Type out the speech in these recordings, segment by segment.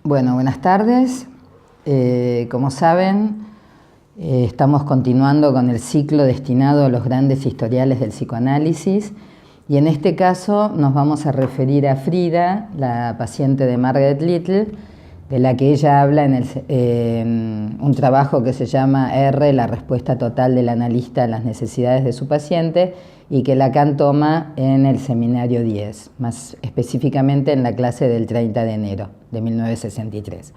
Bueno, buenas tardes. Como saben, estamos continuando con el ciclo destinado a los grandes historiales del psicoanálisis y en este caso nos vamos a referir a Frida, la paciente de Margaret Little, de la que ella habla en un trabajo que se llama R, la respuesta total del analista a las necesidades de su paciente, y que Lacan toma en el seminario 10, más específicamente en la clase del 30 de enero de 1963.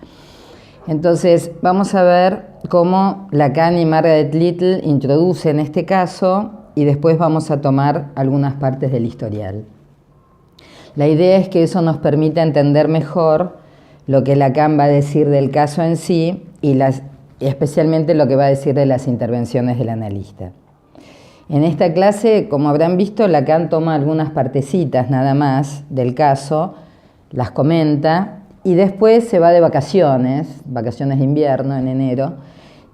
Entonces, vamos a ver cómo Lacan y Margaret Little introducen este caso y después vamos a tomar algunas partes del historial. La idea es que eso nos permita entender mejor lo que Lacan va a decir del caso en sí y especialmente lo que va a decir de las intervenciones del analista. En esta clase, como habrán visto, Lacan toma algunas partecitas nada más del caso, las comenta y después se va de vacaciones de invierno en enero,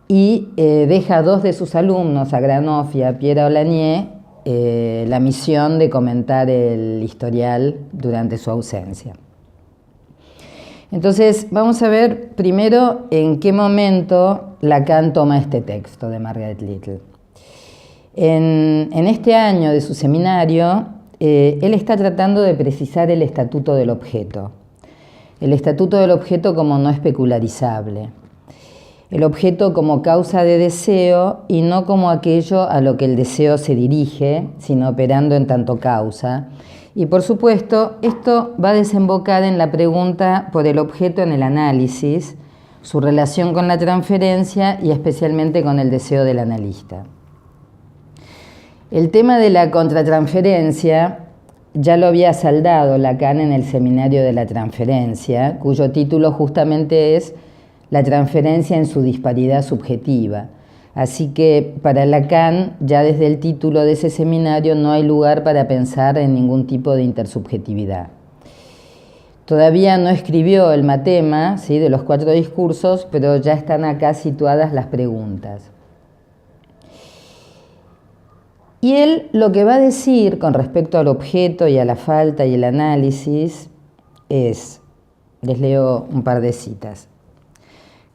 y deja a dos de sus alumnos, a Granoff y a Pierre Aulagnier, la misión de comentar el historial durante su ausencia. Entonces, vamos a ver primero en qué momento Lacan toma este texto de Margaret Little. En este año de su seminario, él está tratando de precisar el estatuto del objeto. El estatuto del objeto como no especularizable. El objeto como causa de deseo y no como aquello a lo que el deseo se dirige, sino operando en tanto causa. Y por supuesto, esto va a desembocar en la pregunta por el objeto en el análisis, su relación con la transferencia y especialmente con el deseo del analista. El tema de la contratransferencia ya lo había saldado Lacan en el seminario de la transferencia, cuyo título justamente es La transferencia en su disparidad subjetiva. Así que para Lacan, ya desde el título de ese seminario, no hay lugar para pensar en ningún tipo de intersubjetividad. Todavía no escribió el matema, ¿sí?, de los 4 discursos, pero ya están acá situadas las preguntas. Y él lo que va a decir con respecto al objeto y a la falta y el análisis es, les leo un par de citas.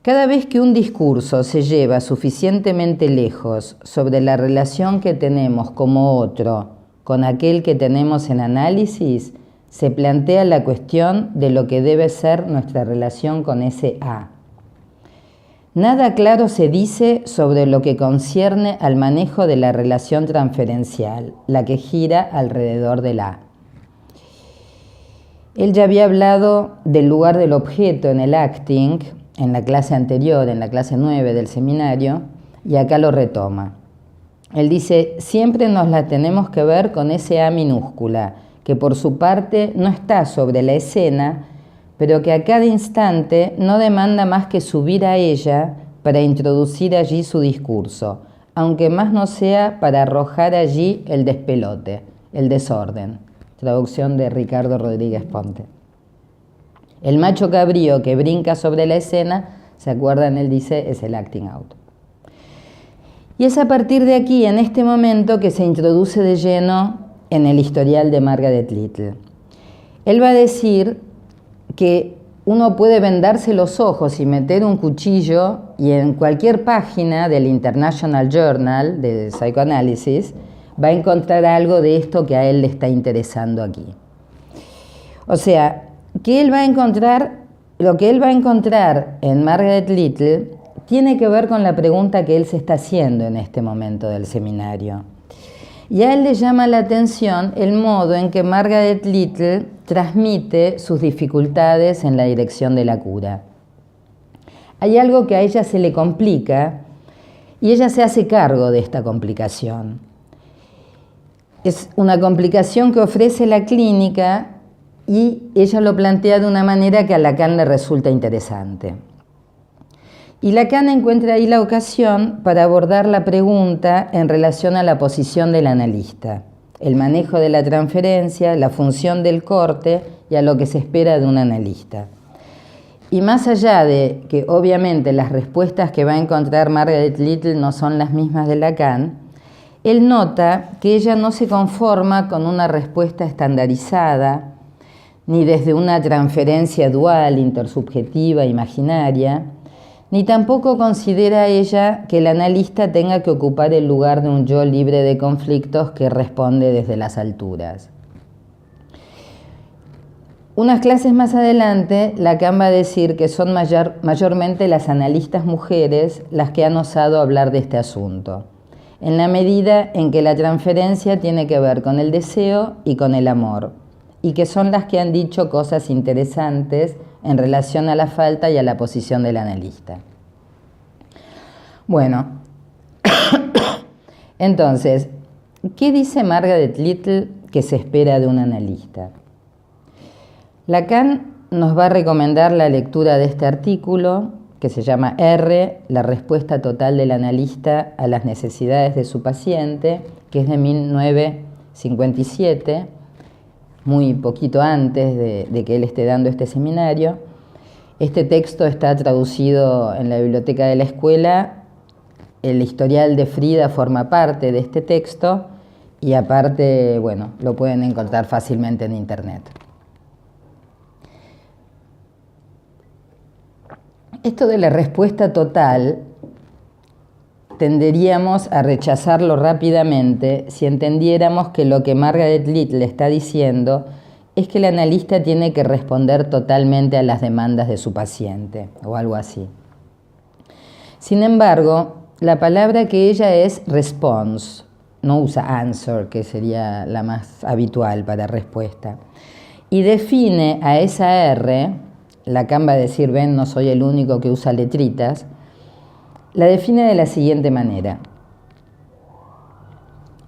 Cada vez que un discurso se lleva suficientemente lejos sobre la relación que tenemos como otro con aquel que tenemos en análisis, se plantea la cuestión de lo que debe ser nuestra relación con ese A. Nada claro se dice sobre lo que concierne al manejo de la relación transferencial, la que gira alrededor del A. Él ya había hablado del lugar del objeto en el acting, en la clase anterior, en la clase 9 del seminario, y acá lo retoma. Él dice, siempre nos la tenemos que ver con ese A minúscula, que por su parte no está sobre la escena, pero que a cada instante no demanda más que subir a ella para introducir allí su discurso, aunque más no sea para arrojar allí el despelote, el desorden. Traducción de Ricardo Rodríguez Ponte. El macho cabrío que brinca sobre la escena, ¿se acuerdan? Él dice, es el acting out. Y es a partir de aquí, en este momento, que se introduce de lleno en el historial de Margaret Little. Él va a decir que uno puede vendarse los ojos y meter un cuchillo y en cualquier página del International Journal de Psychoanalysis va a encontrar algo de esto que a él le está interesando aquí. O sea, que él va a encontrar, lo que él va a encontrar en Margaret Little tiene que ver con la pregunta que él se está haciendo en este momento del seminario. Y a él le llama la atención el modo en que Margaret Little transmite sus dificultades en la dirección de la cura. Hay algo que a ella se le complica y ella se hace cargo de esta complicación. Es una complicación que ofrece la clínica y ella lo plantea de una manera que a Lacan le resulta interesante. Y Lacan encuentra ahí la ocasión para abordar la pregunta en relación a la posición del analista, el manejo de la transferencia, la función del corte y a lo que se espera de un analista. Y más allá de que obviamente las respuestas que va a encontrar Margaret Little no son las mismas de Lacan, él nota que ella no se conforma con una respuesta estandarizada ni desde una transferencia dual, intersubjetiva, imaginaria, ni tampoco considera ella que el analista tenga que ocupar el lugar de un yo libre de conflictos que responde desde las alturas. Unas clases más adelante, Lacan va a decir que son mayormente las analistas mujeres las que han osado hablar de este asunto, en la medida en que la transferencia tiene que ver con el deseo y con el amor, y que son las que han dicho cosas interesantes en relación a la falta y a la posición del analista. Bueno, entonces, ¿qué dice Margaret Little que se espera de un analista? Lacan nos va a recomendar la lectura de este artículo, que se llama R, la respuesta total del analista a las necesidades de su paciente, que es de 1957, muy poquito antes de que él esté dando este seminario. Este texto está traducido en la biblioteca de la escuela. El historial de Frida forma parte de este texto y aparte, bueno, lo pueden encontrar fácilmente en internet. Esto de la respuesta total tenderíamos a rechazarlo rápidamente si entendiéramos que lo que Margaret Little está diciendo es que el analista tiene que responder totalmente a las demandas de su paciente, o algo así. Sin embargo, la palabra que ella es response, no usa answer, que sería la más habitual para respuesta, y define a esa R, Lacan va a decir, ven, no soy el único que usa letritas, la define de la siguiente manera.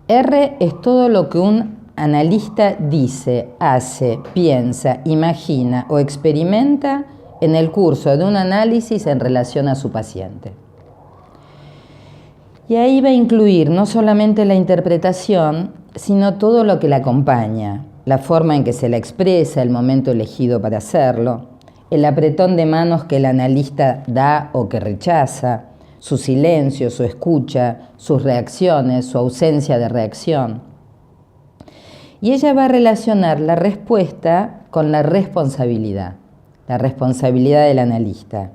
R es todo lo que un analista dice, hace, piensa, imagina o experimenta en el curso de un análisis en relación a su paciente. Y ahí va a incluir no solamente la interpretación, sino todo lo que la acompaña, la forma en que se la expresa, el momento elegido para hacerlo, el apretón de manos que el analista da o que rechaza, su silencio, su escucha, sus reacciones, su ausencia de reacción. Y ella va a relacionar la respuesta con la responsabilidad del analista.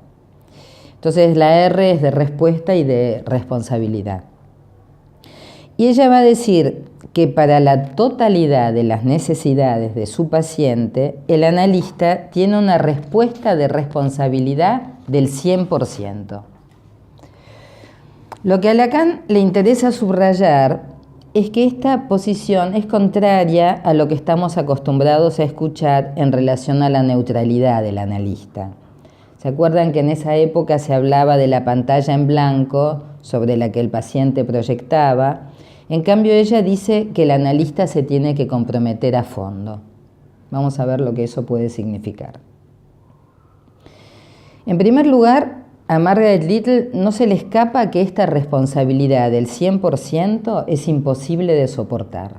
Entonces la R es de respuesta y de responsabilidad. Y ella va a decir que para la totalidad de las necesidades de su paciente, el analista tiene una respuesta de responsabilidad del 100%. Lo que a Lacan le interesa subrayar es que esta posición es contraria a lo que estamos acostumbrados a escuchar en relación a la neutralidad del analista. ¿Se acuerdan que en esa época se hablaba de la pantalla en blanco sobre la que el paciente proyectaba? En cambio, ella dice que el analista se tiene que comprometer a fondo. Vamos a ver lo que eso puede significar. En primer lugar, a Margaret Little no se le escapa que esta responsabilidad del 100% es imposible de soportar.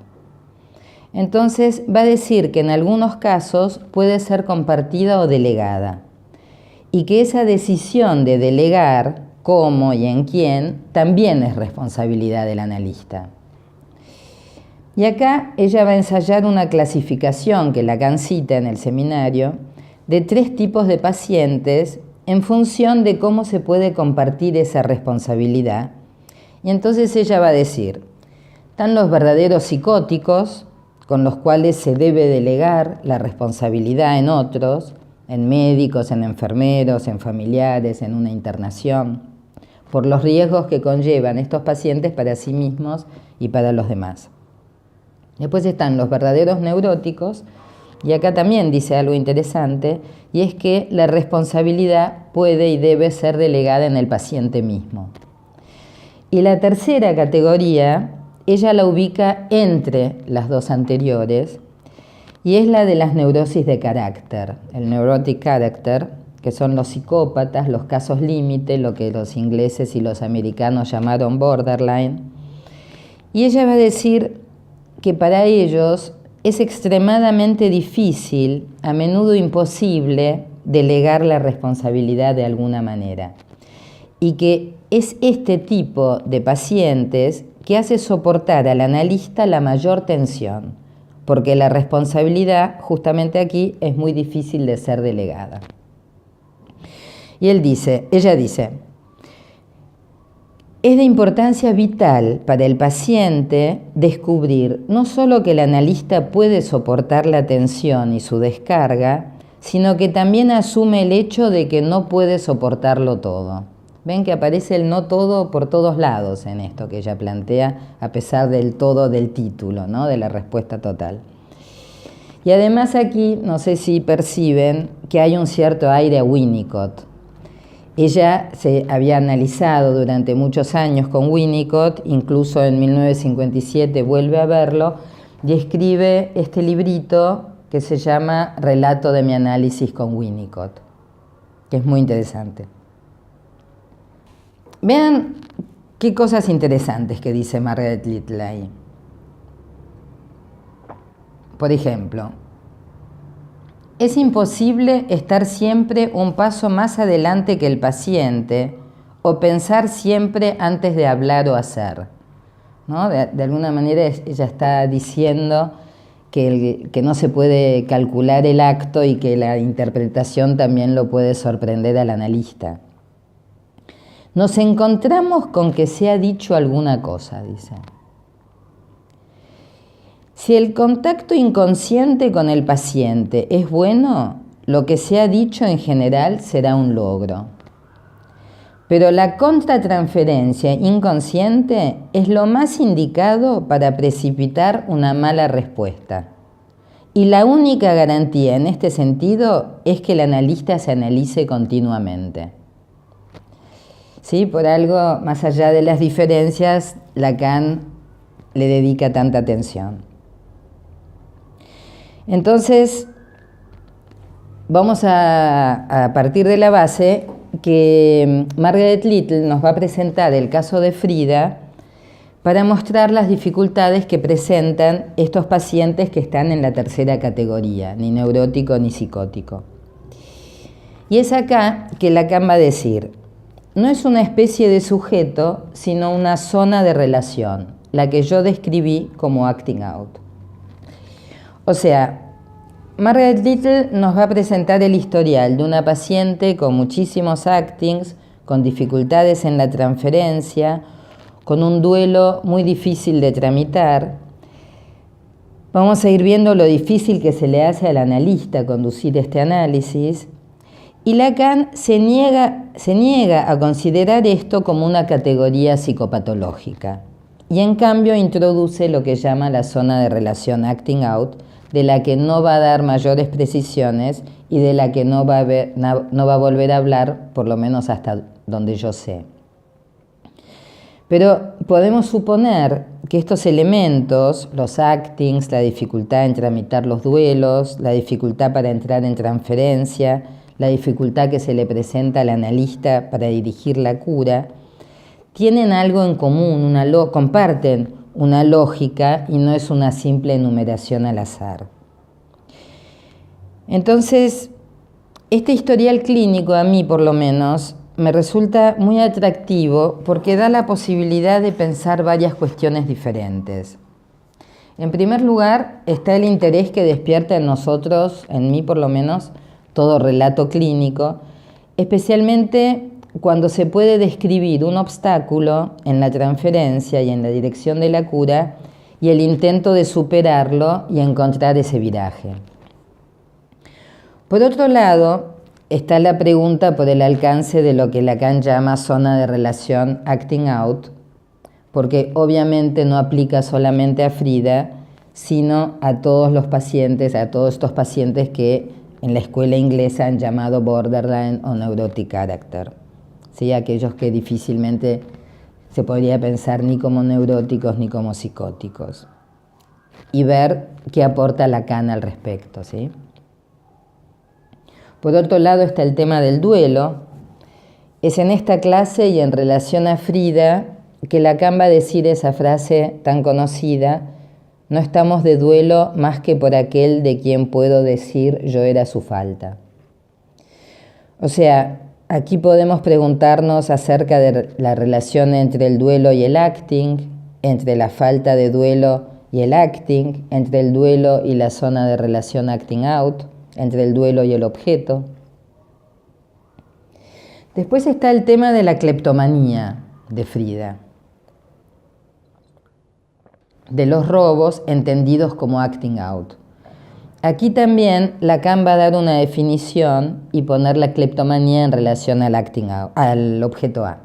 Entonces, va a decir que en algunos casos puede ser compartida o delegada, y que esa decisión de delegar cómo y en quién también es responsabilidad del analista. Y acá ella va a ensayar una clasificación que Lacan cita en el seminario de 3 tipos de pacientes en función de cómo se puede compartir esa responsabilidad. Y entonces ella va a decir, están los verdaderos psicóticos, con los cuales se debe delegar la responsabilidad en otros, en médicos, en enfermeros, en familiares, en una internación, por los riesgos que conllevan estos pacientes para sí mismos y para los demás. Después están los verdaderos neuróticos, y acá también dice algo interesante, y es que la responsabilidad puede y debe ser delegada en el paciente mismo. Y la tercera categoría, ella la ubica entre las dos anteriores, y es la de las neurosis de carácter, el neurotic character, que son los psicópatas, los casos límite, lo que los ingleses y los americanos llamaron borderline. Y ella va a decir que para ellos es extremadamente difícil, a menudo imposible, delegar la responsabilidad de alguna manera. Y que es este tipo de pacientes que hace soportar al analista la mayor tensión, porque la responsabilidad justamente aquí es muy difícil de ser delegada. Y ella dice, es de importancia vital para el paciente descubrir no solo que el analista puede soportar la tensión y su descarga, sino que también asume el hecho de que no puede soportarlo todo. Ven que aparece el no todo por todos lados en esto que ella plantea, a pesar del todo del título, ¿no? De la respuesta total. Y además aquí, no sé si perciben que hay un cierto aire a Winnicott. Ella se había analizado durante muchos años con Winnicott, incluso en 1957 vuelve a verlo y escribe este librito que se llama Relato de mi análisis con Winnicott, que es muy interesante. Vean qué cosas interesantes que dice Margaret Little ahí. Por ejemplo, es imposible estar siempre un paso más adelante que el paciente o pensar siempre antes de hablar o hacer, ¿no? De alguna manera ella está diciendo que no se puede calcular el acto y que la interpretación también lo puede sorprender al analista. Nos encontramos con que se ha dicho alguna cosa, dice. Si el contacto inconsciente con el paciente es bueno, lo que se ha dicho en general será un logro. Pero la contratransferencia inconsciente es lo más indicado para precipitar una mala respuesta. Y la única garantía en este sentido es que el analista se analice continuamente. ¿Sí? Por algo, más allá de las diferencias, Lacan le dedica tanta atención. Entonces, vamos a partir de la base que Margaret Little nos va a presentar el caso de Frida para mostrar las dificultades que presentan estos pacientes que están en la tercera categoría, ni neurótico ni psicótico. Y es acá que Lacan va a decir, no es una especie de sujeto, sino una zona de relación, la que yo describí como acting out. O sea, Margaret Little nos va a presentar el historial de una paciente con muchísimos actings, con dificultades en la transferencia, con un duelo muy difícil de tramitar. Vamos a ir viendo lo difícil que se le hace al analista conducir este análisis. Y Lacan se niega a considerar esto como una categoría psicopatológica. Y en cambio introduce lo que llama la zona de relación acting out, de la que no va a dar mayores precisiones y de la que no va a volver a hablar, por lo menos hasta donde yo sé. Pero podemos suponer que estos elementos, los actings, la dificultad en tramitar los duelos, la dificultad para entrar en transferencia, la dificultad que se le presenta al analista para dirigir la cura, tienen algo en común, comparten una lógica y no es una simple enumeración al azar. Entonces, este historial clínico, a mí por lo menos, me resulta muy atractivo porque da la posibilidad de pensar varias cuestiones diferentes. En primer lugar, está el interés que despierta en nosotros, en mí por lo menos, todo relato clínico, especialmente cuando se puede describir un obstáculo en la transferencia y en la dirección de la cura y el intento de superarlo y encontrar ese viraje. Por otro lado, está la pregunta por el alcance de lo que Lacan llama zona de relación acting out, porque obviamente no aplica solamente a Frida, sino a todos los pacientes, a todos estos pacientes que en la escuela inglesa han llamado borderline o neurotic character. ¿Sí? Aquellos que difícilmente se podría pensar ni como neuróticos ni como psicóticos. Y ver qué aporta Lacan al respecto. ¿Sí? Por otro lado está el tema del duelo. Es en esta clase y en relación a Frida que Lacan va a decir esa frase tan conocida: no estamos de duelo más que por aquel de quien puedo decir yo era su falta. O sea, aquí podemos preguntarnos acerca de la relación entre el duelo y el acting, entre la falta de duelo y el acting, entre el duelo y la zona de relación acting out, entre el duelo y el objeto. Después está el tema de la cleptomanía de Frida, de los robos entendidos como acting out. Aquí también Lacan va a dar una definición y poner la cleptomanía en relación al acting out, al objeto A.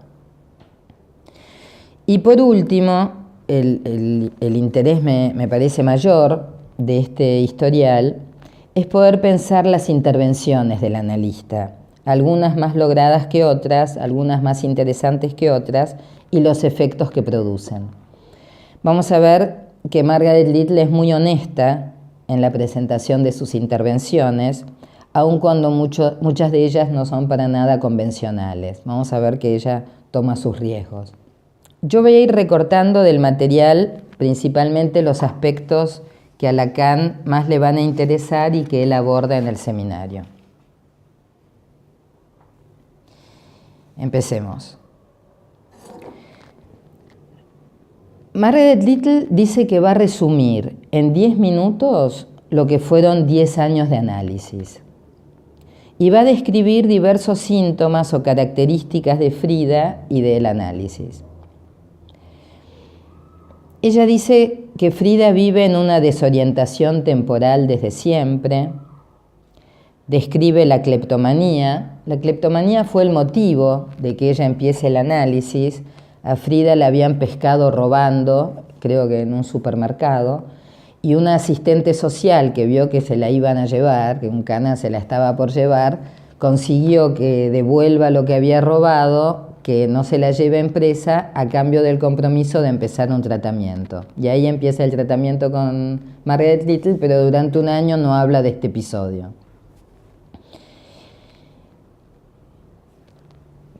Y por último, el interés me parece mayor de este historial es poder pensar las intervenciones del analista, algunas más logradas que otras, algunas más interesantes que otras, y los efectos que producen. Vamos a ver que Margaret Little es muy honesta en la presentación de sus intervenciones, aun cuando muchas de ellas no son para nada convencionales. Vamos a ver que ella toma sus riesgos. Yo voy a ir recortando del material principalmente los aspectos que a Lacan más le van a interesar y que él aborda en el seminario. Empecemos. Margaret Little dice que va a resumir en 10 minutos lo que fueron 10 años de análisis y va a describir diversos síntomas o características de Frida y del análisis. Ella dice que Frida vive en una desorientación temporal desde siempre. Describe la cleptomanía. La cleptomanía fue el motivo de que ella empiece el análisis. A Frida la habían pescado robando, creo que en un supermercado, y una asistente social que vio que se la iban a llevar, que un cana se la estaba por llevar, consiguió que devuelva lo que había robado, que no se la lleve presa, a cambio del compromiso de empezar un tratamiento. Y ahí empieza el tratamiento con Margaret Little, pero durante un año no habla de este episodio.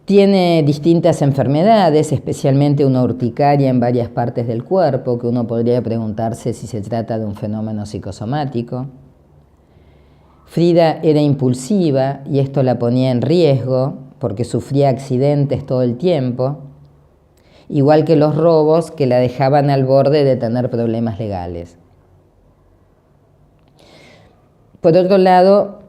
Tiene distintas enfermedades, especialmente una urticaria en varias partes del cuerpo, que uno podría preguntarse si se trata de un fenómeno psicosomático. Frida era impulsiva y esto la ponía en riesgo porque sufría accidentes todo el tiempo, igual que los robos que la dejaban al borde de tener problemas legales. Por otro lado,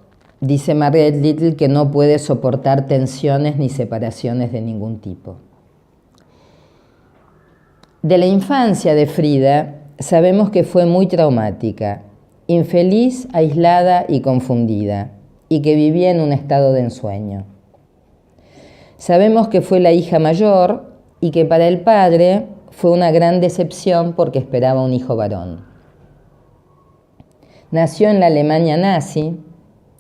dice Margaret Little que no puede soportar tensiones ni separaciones de ningún tipo. De la infancia de Frida sabemos que fue muy traumática, infeliz, aislada y confundida, y que vivía en un estado de ensueño. Sabemos que fue la hija mayor y que para el padre fue una gran decepción porque esperaba un hijo varón. Nació en la Alemania nazi.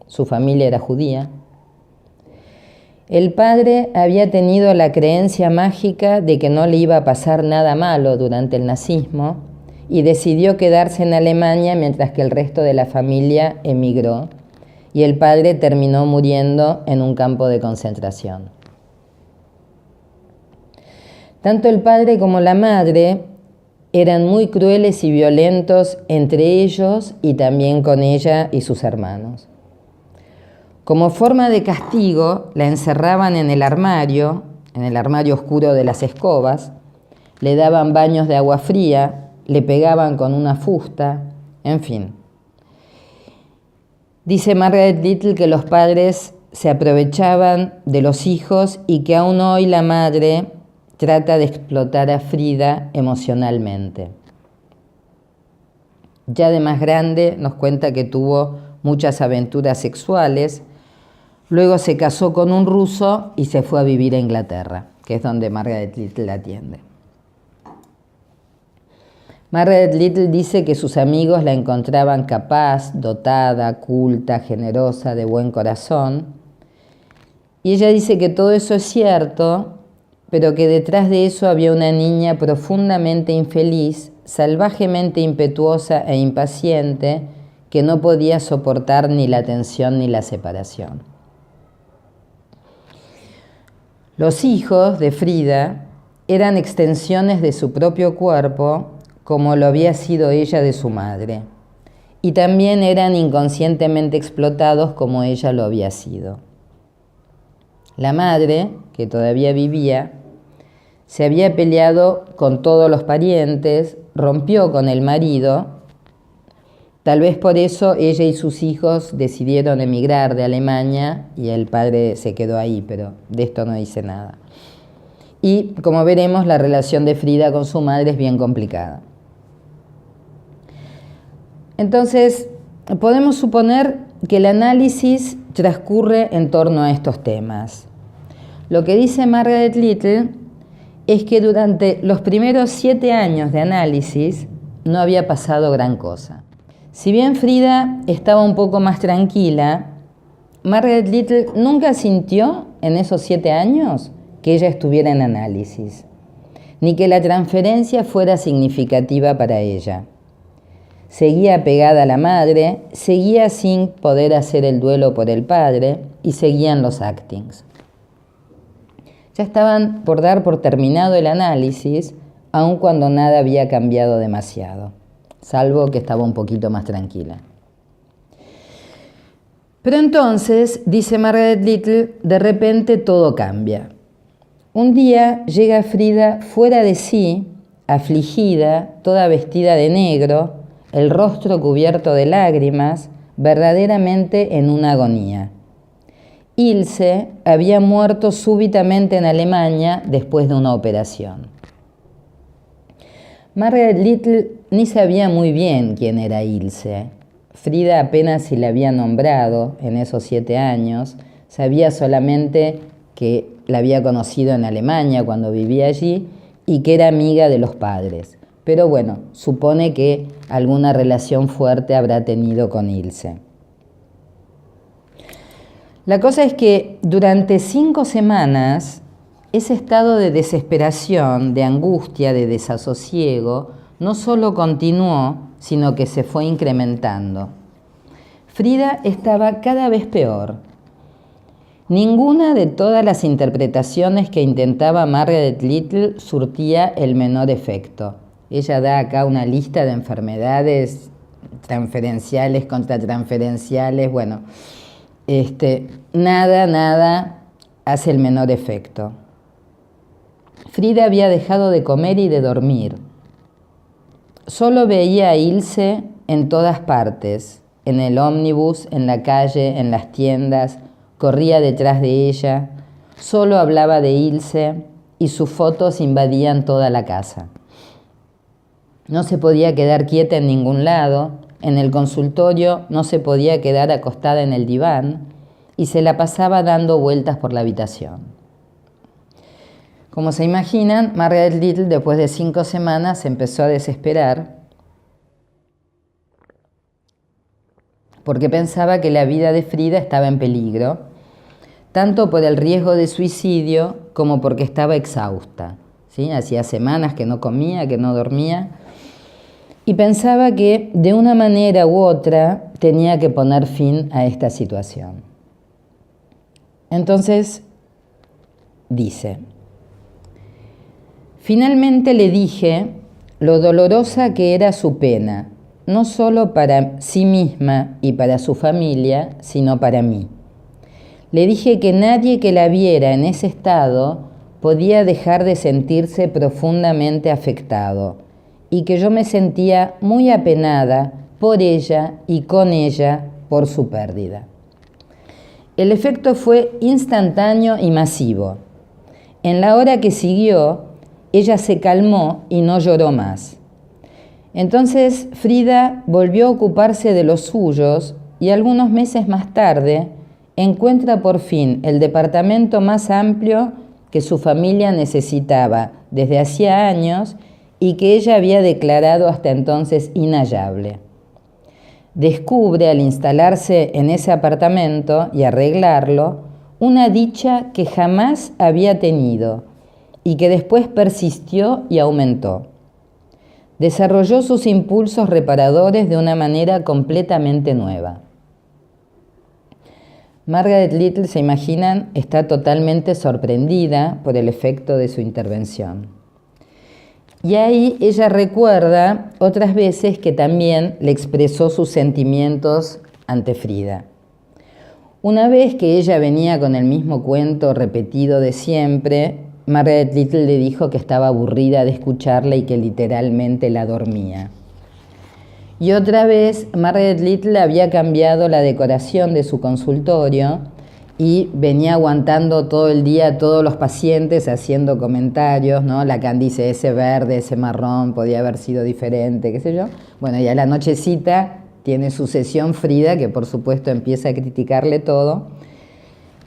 Su familia era judía. El padre había tenido la creencia mágica de que no le iba a pasar nada malo durante el nazismo y decidió quedarse en Alemania mientras que el resto de la familia emigró y el padre terminó muriendo en un campo de concentración. Tanto el padre como la madre eran muy crueles y violentos entre ellos y también con ella y sus hermanos. Como forma de castigo, la encerraban en el armario oscuro de las escobas, le daban baños de agua fría, le pegaban con una fusta, en fin. Dice Margaret Little que los padres se aprovechaban de los hijos y que aún hoy la madre trata de explotar a Frida emocionalmente. Ya de más grande nos cuenta que tuvo muchas aventuras sexuales. Luego se casó con un ruso y se fue a vivir a Inglaterra, que es donde Margaret Little la atiende. Margaret Little dice que sus amigos la encontraban capaz, dotada, culta, generosa, de buen corazón. Y ella dice que todo eso es cierto, pero que detrás de eso había una niña profundamente infeliz, salvajemente impetuosa e impaciente, que no podía soportar ni la tensión ni la separación. Los hijos de Frida eran extensiones de su propio cuerpo, como lo había sido ella de su madre, y también eran inconscientemente explotados como ella lo había sido. La madre, que todavía vivía, se había peleado con todos los parientes, rompió con el marido. Tal vez por eso ella y sus hijos decidieron emigrar de Alemania y el padre se quedó ahí, pero de esto no dice nada. Y como veremos, la relación de Frida con su madre es bien complicada. Entonces, podemos suponer que el análisis transcurre en torno a estos temas. Lo que dice Margaret Little es que durante los primeros 7 años de análisis no había pasado gran cosa. Si bien Frida estaba un poco más tranquila, Margaret Little nunca sintió en esos 7 años que ella estuviera en análisis, ni que la transferencia fuera significativa para ella. Seguía pegada a la madre, seguía sin poder hacer el duelo por el padre y seguían los actings. Ya estaban por dar por terminado el análisis, aun cuando nada había cambiado demasiado, salvo que estaba un poquito más tranquila. Pero entonces, dice Margaret Little, de repente todo cambia. Un día llega Frida fuera de sí, afligida, toda vestida de negro, el rostro cubierto de lágrimas, verdaderamente en una agonía. Ilse había muerto súbitamente en Alemania después de una operación. Margaret Little ni sabía muy bien quién era Ilse. Frida apenas si la había nombrado en esos 7 años, sabía solamente que la había conocido en Alemania cuando vivía allí y que era amiga de los padres. Pero bueno, supone que alguna relación fuerte habrá tenido con Ilse. La cosa es que durante 5 semanas, ese estado de desesperación, de angustia, de desasosiego, no solo continuó, sino que se fue incrementando. Frida estaba cada vez peor. Ninguna de todas las interpretaciones que intentaba Margaret Little surtía el menor efecto. Ella da acá una lista de enfermedades transferenciales, contratransferenciales, bueno, nada hace el menor efecto. Frida había dejado de comer y de dormir. Solo veía a Ilse en todas partes, en el ómnibus, en la calle, en las tiendas, corría detrás de ella, solo hablaba de Ilse y sus fotos invadían toda la casa. No se podía quedar quieta en ningún lado, en el consultorio no se podía quedar acostada en el diván y se la pasaba dando vueltas por la habitación. Como se imaginan, Margaret Little después de 5 semanas se empezó a desesperar porque pensaba que la vida de Frida estaba en peligro, tanto por el riesgo de suicidio como porque estaba exhausta, ¿sí? Hacía semanas que no comía, que no dormía, y pensaba que de una manera u otra tenía que poner fin a esta situación. Entonces, dice, finalmente le dije lo dolorosa que era su pena, no solo para sí misma y para su familia, sino para mí. Le dije que nadie que la viera en ese estado podía dejar de sentirse profundamente afectado y que yo me sentía muy apenada por ella y con ella por su pérdida. El efecto fue instantáneo y masivo. En la hora que siguió, ella se calmó y no lloró más. Entonces Frida volvió a ocuparse de los suyos y algunos meses más tarde encuentra por fin el departamento más amplio que su familia necesitaba desde hacía años y que ella había declarado hasta entonces inhallable. Descubre al instalarse en ese apartamento y arreglarlo una dicha que jamás había tenido y que después persistió y aumentó. Desarrolló sus impulsos reparadores de una manera completamente nueva. Margaret Little, se imaginan, está totalmente sorprendida por el efecto de su intervención. Y ahí ella recuerda otras veces que también le expresó sus sentimientos ante Frida. Una vez que ella venía con el mismo cuento repetido de siempre, Margaret Little le dijo que estaba aburrida de escucharla y que literalmente la dormía. Y otra vez, Margaret Little había cambiado la decoración de su consultorio y venía aguantando todo el día a todos los pacientes haciendo comentarios, ¿no? Lacan dice, ese verde, ese marrón, podía haber sido diferente, qué sé yo. Bueno, y a la nochecita tiene su sesión Frida, que por supuesto empieza a criticarle todo.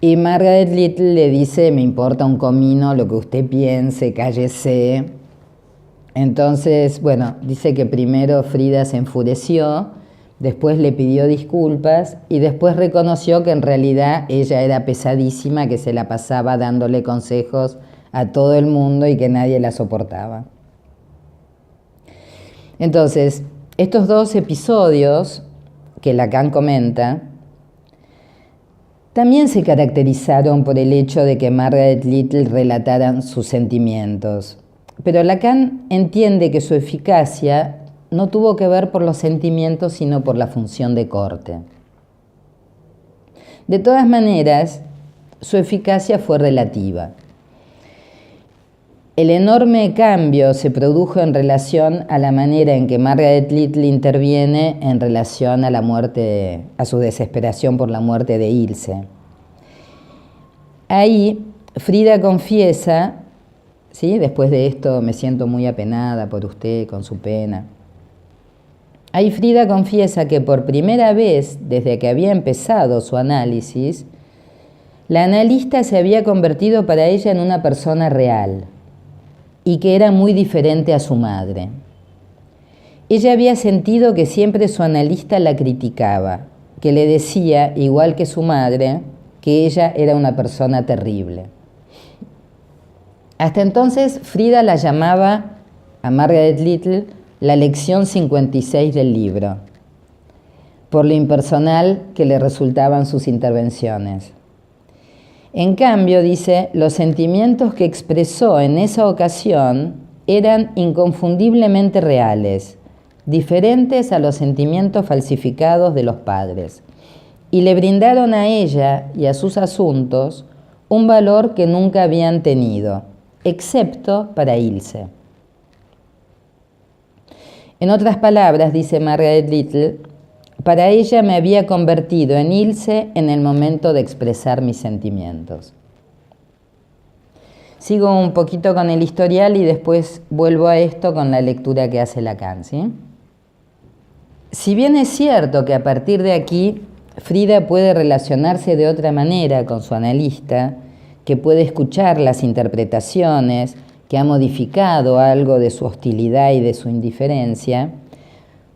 Y Margaret Little le dice, me importa un comino lo que usted piense, cállese. Entonces, bueno, dice que primero Frida se enfureció, después le pidió disculpas y después reconoció que en realidad ella era pesadísima, que se la pasaba dándole consejos a todo el mundo y que nadie la soportaba. Entonces, estos dos episodios que Lacan comenta también se caracterizaron por el hecho de que Margaret Little relatara sus sentimientos. Pero Lacan entiende que su eficacia no tuvo que ver por los sentimientos, sino por la función de corte. De todas maneras, su eficacia fue relativa. El enorme cambio se produjo en relación a la manera en que Margaret Little interviene en relación a la muerte, a su desesperación por la muerte de Ilse. Ahí Frida confiesa, ¿sí? Después de esto me siento muy apenada por usted con su pena. Ahí Frida confiesa que por primera vez desde que había empezado su análisis, la analista se había convertido para ella en una persona real y que era muy diferente a su madre. Ella había sentido que siempre su analista la criticaba, que le decía, igual que su madre, que ella era una persona terrible. Hasta entonces Frida la llamaba a Margaret Little la lección 56 del libro, por lo impersonal que le resultaban sus intervenciones. En cambio, dice, los sentimientos que expresó en esa ocasión eran inconfundiblemente reales, diferentes a los sentimientos falsificados de los padres, y le brindaron a ella y a sus asuntos un valor que nunca habían tenido, excepto para Ilse. En otras palabras, dice Margaret Little, para ella me había convertido en Ilse en el momento de expresar mis sentimientos. Sigo un poquito con el historial y después vuelvo a esto con la lectura que hace Lacan, ¿sí? Si bien es cierto que a partir de aquí Frida puede relacionarse de otra manera con su analista, que puede escuchar las interpretaciones, que ha modificado algo de su hostilidad y de su indiferencia,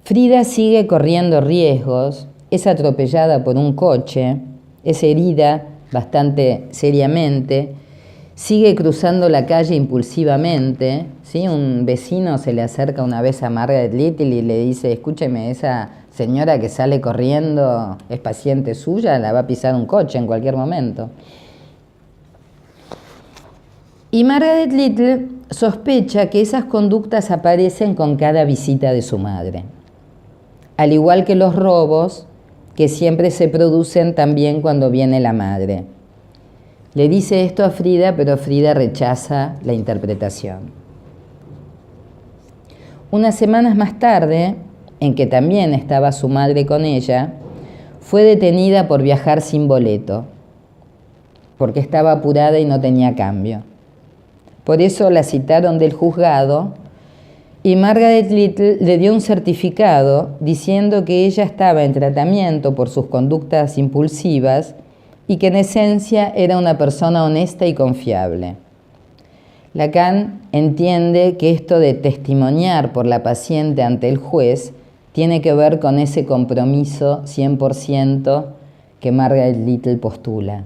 Frida sigue corriendo riesgos, es atropellada por un coche, es herida bastante seriamente, sigue cruzando la calle impulsivamente, ¿sí? Un vecino se le acerca una vez a Margaret Little y le dice, escúcheme, esa señora que sale corriendo es paciente suya, la va a pisar un coche en cualquier momento. Y Margaret Little sospecha que esas conductas aparecen con cada visita de su madre, al igual que los robos que siempre se producen también cuando viene la madre. Le dice esto a Frida, pero Frida rechaza la interpretación. Unas semanas más tarde, en que también estaba su madre con ella, fue detenida por viajar sin boleto, porque estaba apurada y no tenía cambio. Por eso la citaron del juzgado y Margaret Little le dio un certificado diciendo que ella estaba en tratamiento por sus conductas impulsivas y que en esencia era una persona honesta y confiable. Lacan entiende que esto de testimoniar por la paciente ante el juez tiene que ver con ese compromiso 100% que Margaret Little postula.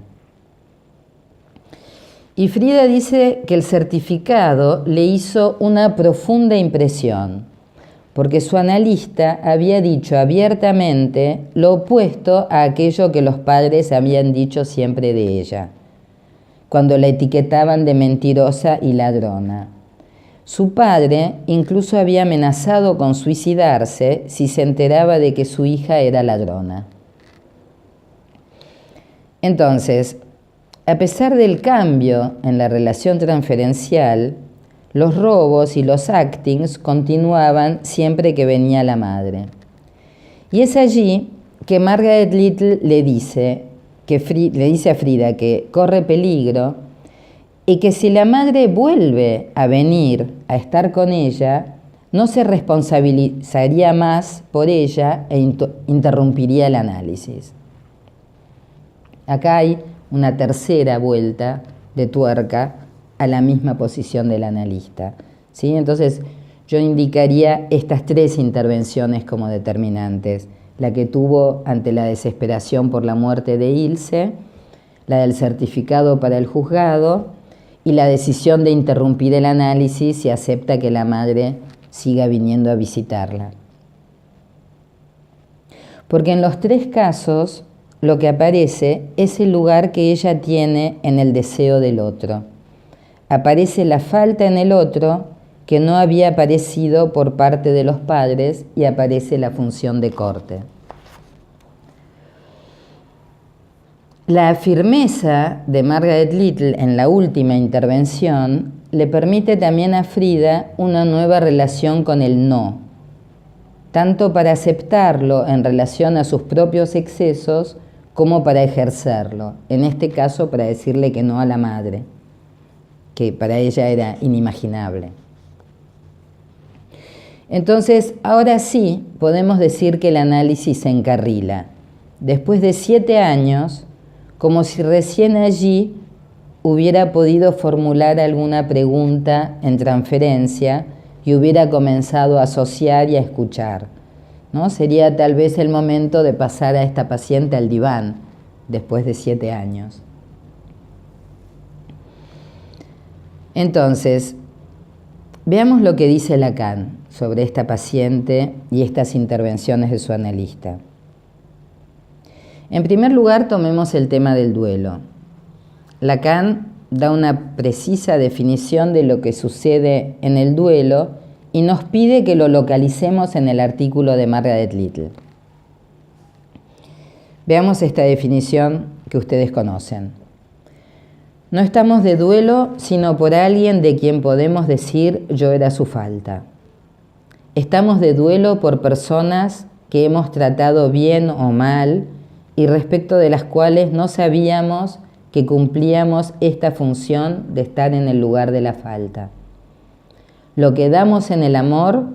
Y Frida dice que el certificado le hizo una profunda impresión, porque su analista había dicho abiertamente lo opuesto a aquello que los padres habían dicho siempre de ella, cuando la etiquetaban de mentirosa y ladrona. Su padre incluso había amenazado con suicidarse si se enteraba de que su hija era ladrona. Entonces, a pesar del cambio en la relación transferencial, los robos y los actings continuaban siempre que venía la madre. Y es allí que Margaret Little le dice a Frida que corre peligro y que si la madre vuelve a venir a estar con ella, no se responsabilizaría más por ella e interrumpiría el análisis. Acá hay una tercera vuelta de tuerca a la misma posición del analista, ¿sí? Entonces, yo indicaría estas tres intervenciones como determinantes: la que tuvo ante la desesperación por la muerte de Ilse, la del certificado para el juzgado y la decisión de interrumpir el análisis si acepta que la madre siga viniendo a visitarla. Porque en los tres casos lo que aparece es el lugar que ella tiene en el deseo del otro. Aparece la falta en el otro que no había aparecido por parte de los padres y aparece la función de corte. La firmeza de Margaret Little en la última intervención le permite también a Frida una nueva relación con el no, tanto para aceptarlo en relación a sus propios excesos como para ejercerlo, en este caso para decirle que no a la madre, que para ella era inimaginable. Entonces, ahora sí podemos decir que el análisis se encarrila. Después de 7 años, como si recién allí hubiera podido formular alguna pregunta en transferencia y hubiera comenzado a asociar y a escuchar, ¿no? Sería tal vez el momento de pasar a esta paciente al diván después de 7 años. Entonces, veamos lo que dice Lacan sobre esta paciente y estas intervenciones de su analista. En primer lugar, tomemos el tema del duelo. Lacan da una precisa definición de lo que sucede en el duelo y nos pide que lo localicemos en el artículo de Margaret Little. Veamos esta definición que ustedes conocen. No estamos de duelo sino por alguien de quien podemos decir yo era su falta. Estamos de duelo por personas que hemos tratado bien o mal y respecto de las cuales no sabíamos que cumplíamos esta función de estar en el lugar de la falta. Lo que damos en el amor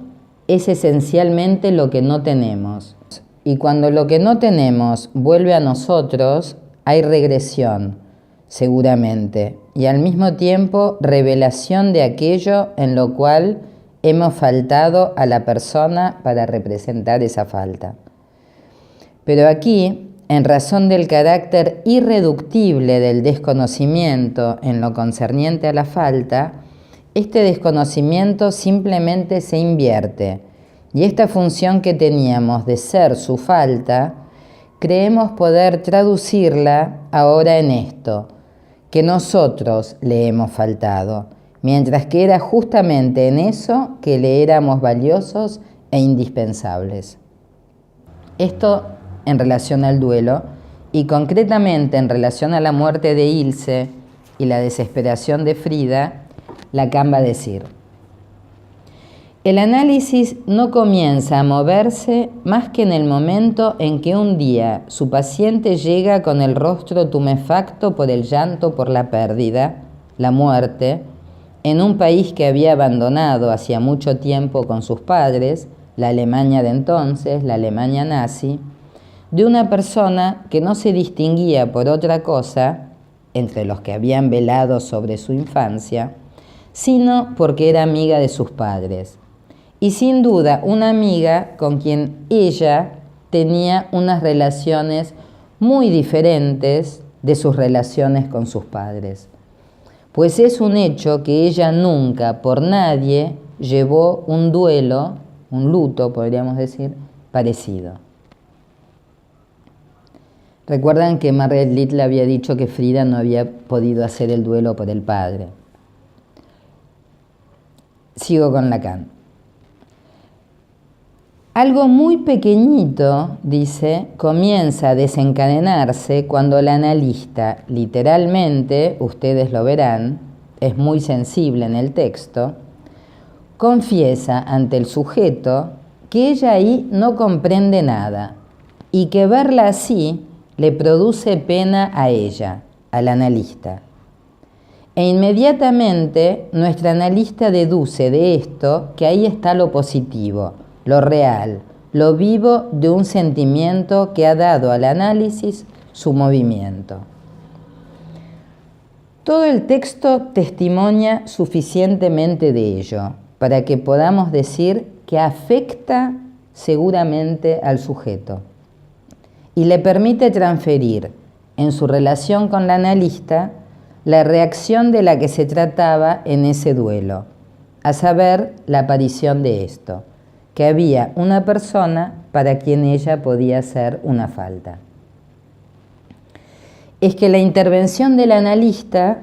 es esencialmente lo que no tenemos. Y cuando lo que no tenemos vuelve a nosotros, hay regresión, seguramente, y al mismo tiempo revelación de aquello en lo cual hemos faltado a la persona para representar esa falta. Pero aquí, en razón del carácter irreductible del desconocimiento en lo concerniente a la falta, este desconocimiento simplemente se invierte, y esta función que teníamos de ser su falta, creemos poder traducirla ahora en esto, que nosotros le hemos faltado, mientras que era justamente en eso que le éramos valiosos e indispensables. Esto en relación al duelo, y concretamente en relación a la muerte de Ilse y la desesperación de Frida, Lacan va a decir: el análisis no comienza a moverse más que en el momento en que un día su paciente llega con el rostro tumefacto por el llanto por la pérdida, la muerte, en un país que había abandonado hacía mucho tiempo con sus padres, la Alemania de entonces, la Alemania nazi, de una persona que no se distinguía por otra cosa, entre los que habían velado sobre su infancia, sino porque era amiga de sus padres. Y sin duda una amiga con quien ella tenía unas relaciones muy diferentes de sus relaciones con sus padres. Pues es un hecho que ella nunca por nadie llevó un duelo, un luto podríamos decir, parecido. Recuerdan que Margaret Little había dicho que Frida no había podido hacer el duelo por el padre. Sigo con Lacan. Algo muy pequeñito, dice, comienza a desencadenarse cuando el analista, literalmente, ustedes lo verán, es muy sensible en el texto, confiesa ante el sujeto que ella ahí no comprende nada y que verla así le produce pena a ella, al analista. E inmediatamente nuestra analista deduce de esto que ahí está lo positivo, lo real, lo vivo de un sentimiento que ha dado al análisis su movimiento. Todo el texto testimonia suficientemente de ello para que podamos decir que afecta seguramente al sujeto y le permite transferir en su relación con la analista la reacción de la que se trataba en ese duelo, a saber, la aparición de esto, que había una persona para quien ella podía hacer una falta. Es que la intervención del analista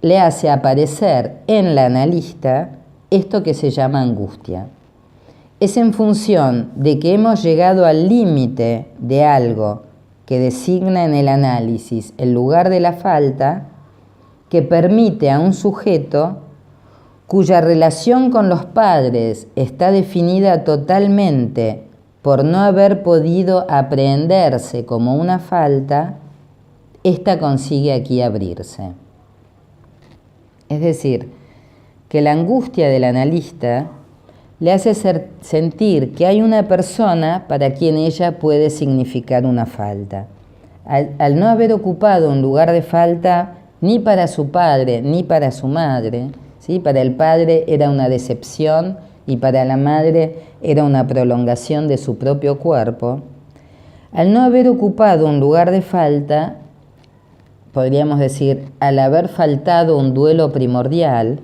le hace aparecer en la analista esto que se llama angustia. Es en función de que hemos llegado al límite de algo que designa en el análisis el lugar de la falta, que permite a un sujeto cuya relación con los padres está definida totalmente por no haber podido aprehenderse como una falta, ésta consigue aquí abrirse. Es decir, que la angustia del analista le hace sentir que hay una persona para quien ella puede significar una falta. Al no haber ocupado un lugar de falta ni para su padre ni para su madre, ¿sí? Para el padre era una decepción y para la madre era una prolongación de su propio cuerpo. Al no haber ocupado un lugar de falta, podríamos decir, al haber faltado un duelo primordial,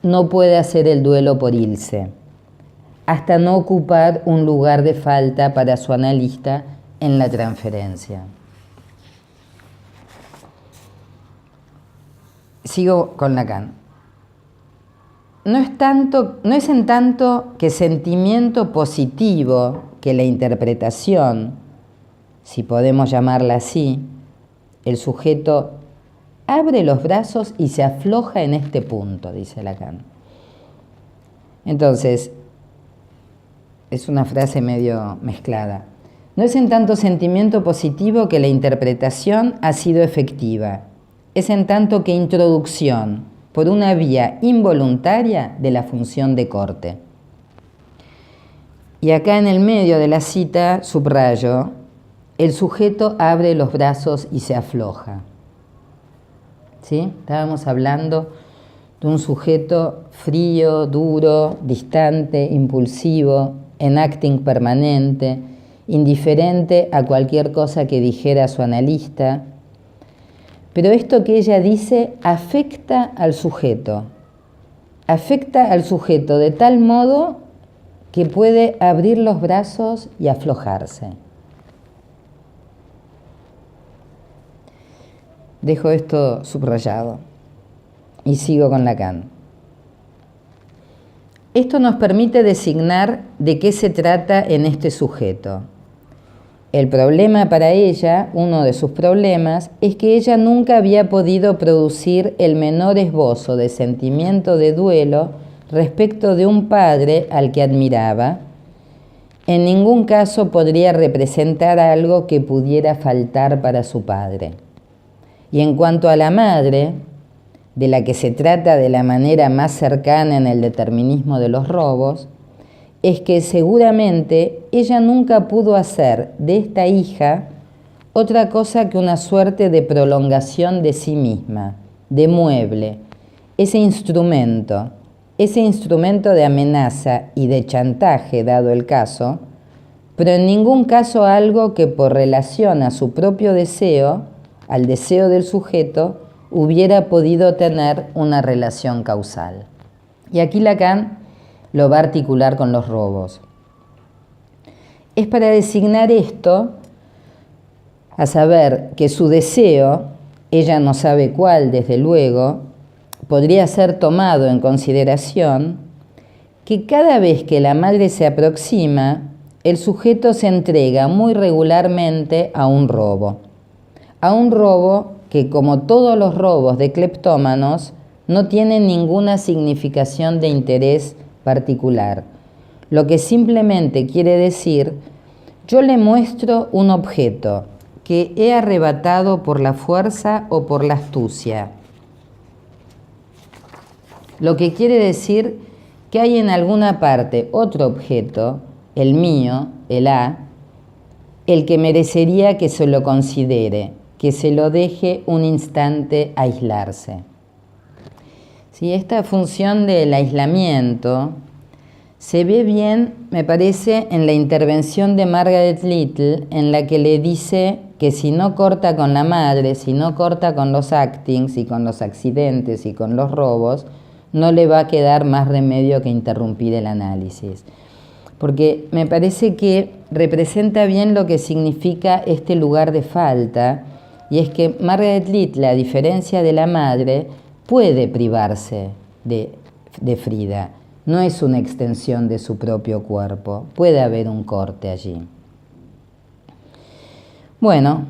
no puede hacer el duelo por Ilse, hasta no ocupar un lugar de falta para su analista en la transferencia. Sigo con Lacan. No es en tanto que sentimiento positivo que la interpretación, si podemos llamarla así, el sujeto abre los brazos y se afloja en este punto, dice Lacan. Entonces, es una frase medio mezclada. No es en tanto sentimiento positivo que la interpretación ha sido efectiva. Es en tanto que introducción por una vía involuntaria de la función de corte. Y acá en el medio de la cita subrayo, el sujeto abre los brazos y se afloja. ¿Sí? Estábamos hablando de un sujeto frío, duro, distante, impulsivo, en acting permanente, indiferente a cualquier cosa que dijera su analista. Pero esto que ella dice afecta al sujeto de tal modo que puede abrir los brazos y aflojarse. Dejo esto subrayado y sigo con Lacan. Esto nos permite designar de qué se trata en este sujeto. El problema para ella, uno de sus problemas, es que ella nunca había podido producir el menor esbozo de sentimiento de duelo respecto de un padre al que admiraba. En ningún caso podría representar algo que pudiera faltar para su padre. Y en cuanto a la madre, de la que se trata de la manera más cercana en el determinismo de los robos, es que seguramente ella nunca pudo hacer de esta hija otra cosa que una suerte de prolongación de sí misma, de mueble, ese instrumento de amenaza y de chantaje, dado el caso, pero en ningún caso algo que por relación a su propio deseo, al deseo del sujeto, hubiera podido tener una relación causal. Y aquí Lacan lo va a articular con los robos. Es para designar esto, a saber que su deseo, ella no sabe cuál desde luego, podría ser tomado en consideración, que cada vez que la madre se aproxima, el sujeto se entrega muy regularmente a un robo que, como todos los robos de cleptómanos, no tiene ninguna significación de interés particular, lo que simplemente quiere decir: yo le muestro un objeto que he arrebatado por la fuerza o por la astucia, lo que quiere decir que hay en alguna parte otro objeto, el mío, el A, el que merecería que se lo considere, que se lo deje un instante aislarse. ¿Sí? Esta función del aislamiento se ve bien, me parece, en la intervención de Margaret Little, en la que le dice que si no corta con la madre, si no corta con los actings y con los accidentes y con los robos, no le va a quedar más remedio que interrumpir el análisis. Porque me parece que representa bien lo que significa este lugar de falta, y es que Margaret Little, a diferencia de la madre, puede privarse de Frida. No es una extensión de su propio cuerpo, puede haber un corte allí. Bueno,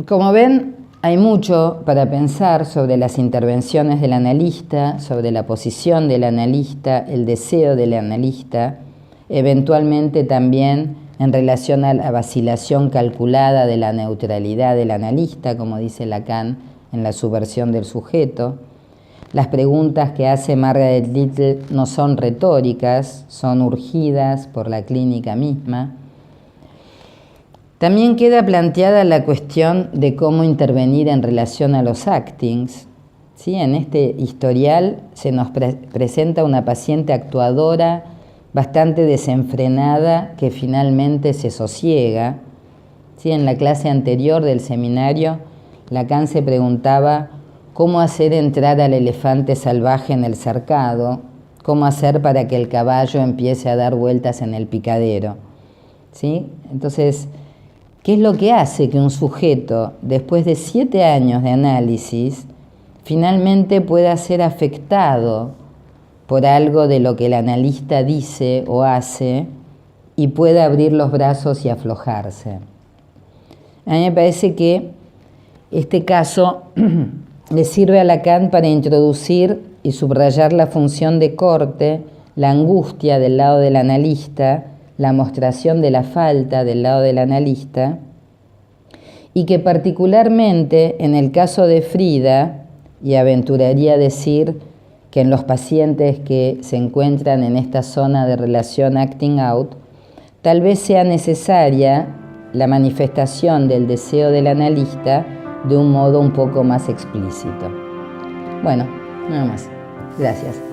como ven, hay mucho para pensar sobre las intervenciones del analista, sobre la posición del analista, el deseo del analista, eventualmente también en relación a la vacilación calculada de la neutralidad del analista, como dice Lacan en la subversión del sujeto. Las preguntas que hace Margaret Little no son retóricas, son urgidas por la clínica misma. También queda planteada la cuestión de cómo intervenir en relación a los actings. ¿Sí? En este historial se nos presenta una paciente actuadora bastante desenfrenada que finalmente se sosiega. ¿Sí? En la clase anterior del seminario, Lacan se preguntaba cómo hacer entrar al elefante salvaje en el cercado, cómo hacer para que el caballo empiece a dar vueltas en el picadero. ¿Sí? Entonces, ¿qué es lo que hace que un sujeto, después de 7 años de análisis, finalmente pueda ser afectado por algo de lo que el analista dice o hace y pueda abrir los brazos y aflojarse? A mí me parece que este caso le sirve a Lacan para introducir y subrayar la función de corte, la angustia del lado del analista, la mostración de la falta del lado del analista, y que particularmente en el caso de Frida, y aventuraría decir que en los pacientes que se encuentran en esta zona de relación acting out, tal vez sea necesaria la manifestación del deseo del analista de un modo un poco más explícito. Bueno, nada más. Gracias.